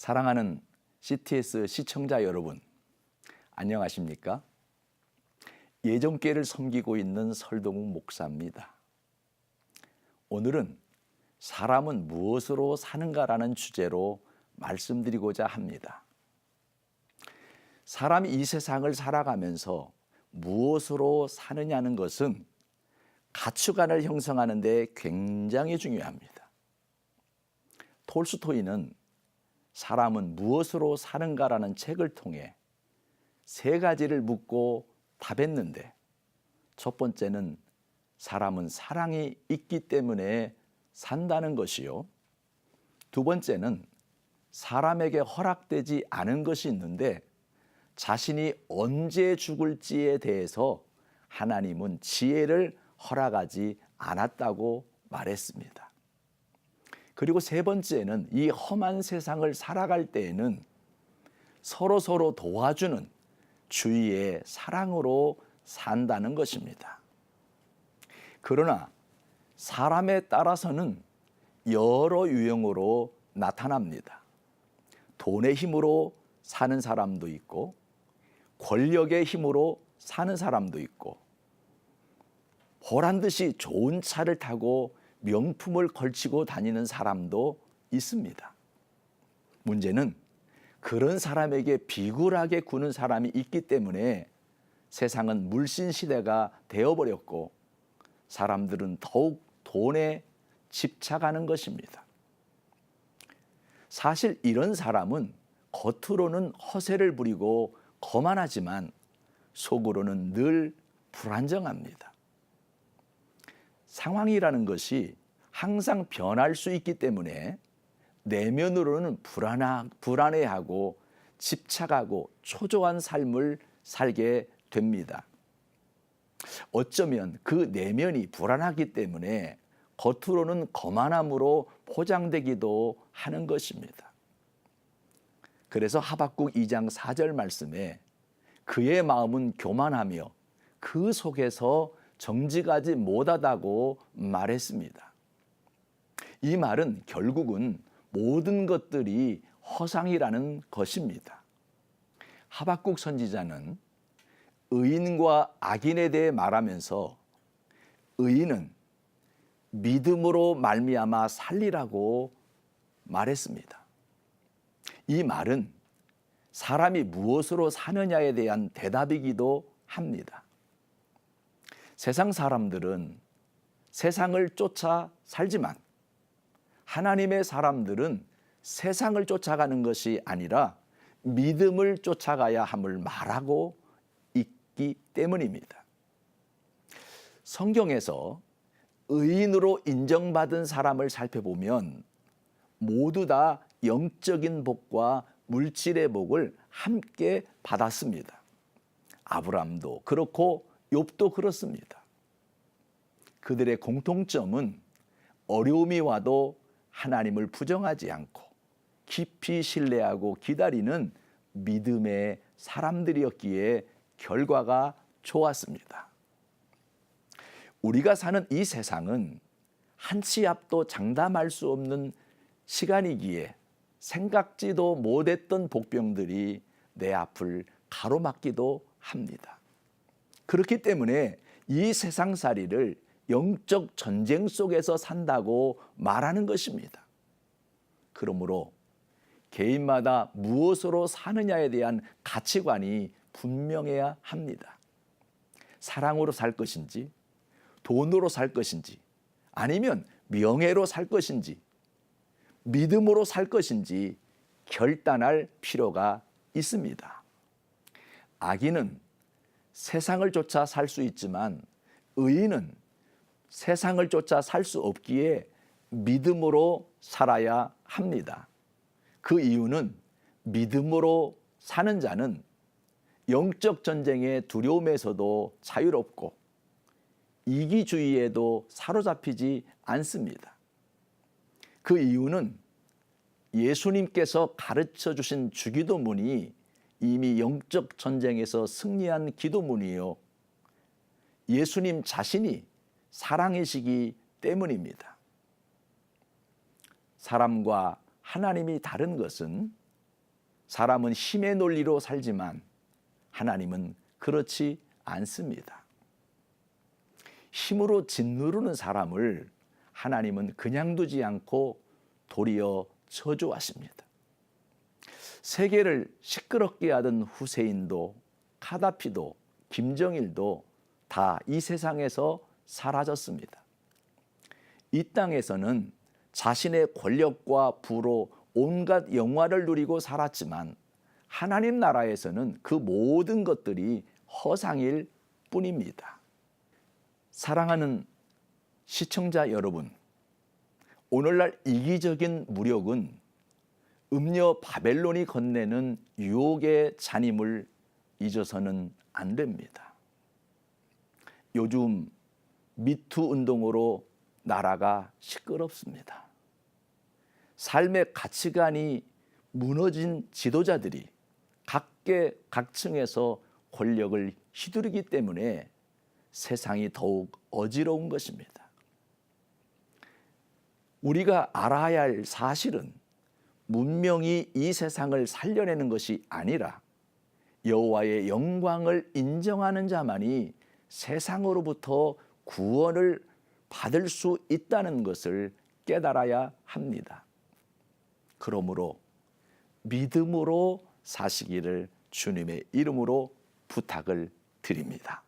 사랑하는 CTS 시청자 여러분, 안녕하십니까? 예정교회를 섬기고 있는 설동욱 목사입니다. 오늘은 사람은 무엇으로 사는가라는 주제로 말씀드리고자 합니다. 사람이 이 세상을 살아가면서 무엇으로 사느냐는 것은 가치관을 형성하는 데 굉장히 중요합니다. 톨스토이는 사람은 무엇으로 사는가라는 책을 통해 세 가지를 묻고 답했는데, 첫 번째는 사람은 사랑이 있기 때문에 산다는 것이요, 두 번째는 사람에게 허락되지 않은 것이 있는데 자신이 언제 죽을지에 대해서 하나님은 지혜를 허락하지 않았다고 말했습니다. 그리고 세 번째는 이 험한 세상을 살아갈 때에는 서로 도와주는 주위의 사랑으로 산다는 것입니다. 그러나 사람에 따라서는 여러 유형으로 나타납니다. 돈의 힘으로 사는 사람도 있고, 권력의 힘으로 사는 사람도 있고, 보란듯이 좋은 차를 타고 명품을 걸치고 다니는 사람도 있습니다. 문제는 그런 사람에게 비굴하게 구는 사람이 있기 때문에 세상은 물신 시대가 되어버렸고 사람들은 더욱 돈에 집착하는 것입니다. 사실 이런 사람은 겉으로는 허세를 부리고 거만하지만 속으로는 늘 불안정합니다. 상황이라는 것이 항상 변할 수 있기 때문에 내면으로는 불안해하고 집착하고 초조한 삶을 살게 됩니다. 어쩌면 그 내면이 불안하기 때문에 겉으로는 거만함으로 포장되기도 하는 것입니다. 그래서 하박국 2장 4절 말씀에 그의 마음은 교만하며 그 속에서 정직하지 못하다고 말했습니다. 이 말은 결국은 모든 것들이 허상이라는 것입니다. 하박국 선지자는 의인과 악인에 대해 말하면서 의인은 믿음으로 말미암아 살리라고 말했습니다. 이 말은 사람이 무엇으로 사느냐에 대한 대답이기도 합니다. 세상 사람들은 세상을 쫓아 살지만 하나님의 사람들은 세상을 쫓아가는 것이 아니라 믿음을 쫓아가야 함을 말하고 있기 때문입니다. 성경에서 의인으로 인정받은 사람을 살펴보면 모두 다 영적인 복과 물질의 복을 함께 받았습니다. 아브라함도 그렇고 욥도 그렇습니다. 그들의 공통점은 어려움이 와도 하나님을 부정하지 않고 깊이 신뢰하고 기다리는 믿음의 사람들이었기에 결과가 좋았습니다. 우리가 사는 이 세상은 한 치 앞도 장담할 수 없는 시간이기에 생각지도 못했던 복병들이 내 앞을 가로막기도 합니다. 그렇기 때문에 이 세상살이를 영적 전쟁 속에서 산다고 말하는 것입니다. 그러므로 개인마다 무엇으로 사느냐에 대한 가치관이 분명해야 합니다. 사랑으로 살 것인지, 돈으로 살 것인지, 아니면 명예로 살 것인지, 믿음으로 살 것인지 결단할 필요가 있습니다. 악인은 세상을 쫓아 살 수 있지만 의인은 세상을 쫓아 살 수 없기에 믿음으로 살아야 합니다. 그 이유는 믿음으로 사는 자는 영적 전쟁의 두려움에서도 자유롭고 이기주의에도 사로잡히지 않습니다. 그 이유는 예수님께서 가르쳐 주신 주기도문이 이미 영적 전쟁에서 승리한 기도문이요, 예수님 자신이 사랑이시기 때문입니다. 사람과 하나님이 다른 것은 사람은 힘의 논리로 살지만 하나님은 그렇지 않습니다. 힘으로 짓누르는 사람을 하나님은 그냥 두지 않고 도리어 저주하십니다. 세계를 시끄럽게 하던 후세인도 카다피도 김정일도 다 이 세상에서 사라졌습니다. 이 땅에서는 자신의 권력과 부로 온갖 영화를 누리고 살았지만 하나님 나라에서는 그 모든 것들이 허상일 뿐입니다. 사랑하는 시청자 여러분, 오늘날 이기적인 무력은 음녀 바벨론이 건네는 유혹의 잔임을 잊어서는 안 됩니다. 요즘 미투 운동으로 나라가 시끄럽습니다. 삶의 가치관이 무너진 지도자들이 각계각층에서 권력을 휘두르기 때문에 세상이 더욱 어지러운 것입니다. 우리가 알아야 할 사실은 문명이 이 세상을 살려내는 것이 아니라 여호와의 영광을 인정하는 자만이 세상으로부터 구원을 받을 수 있다는 것을 깨달아야 합니다. 그러므로 믿음으로 사시기를 주님의 이름으로 부탁을 드립니다.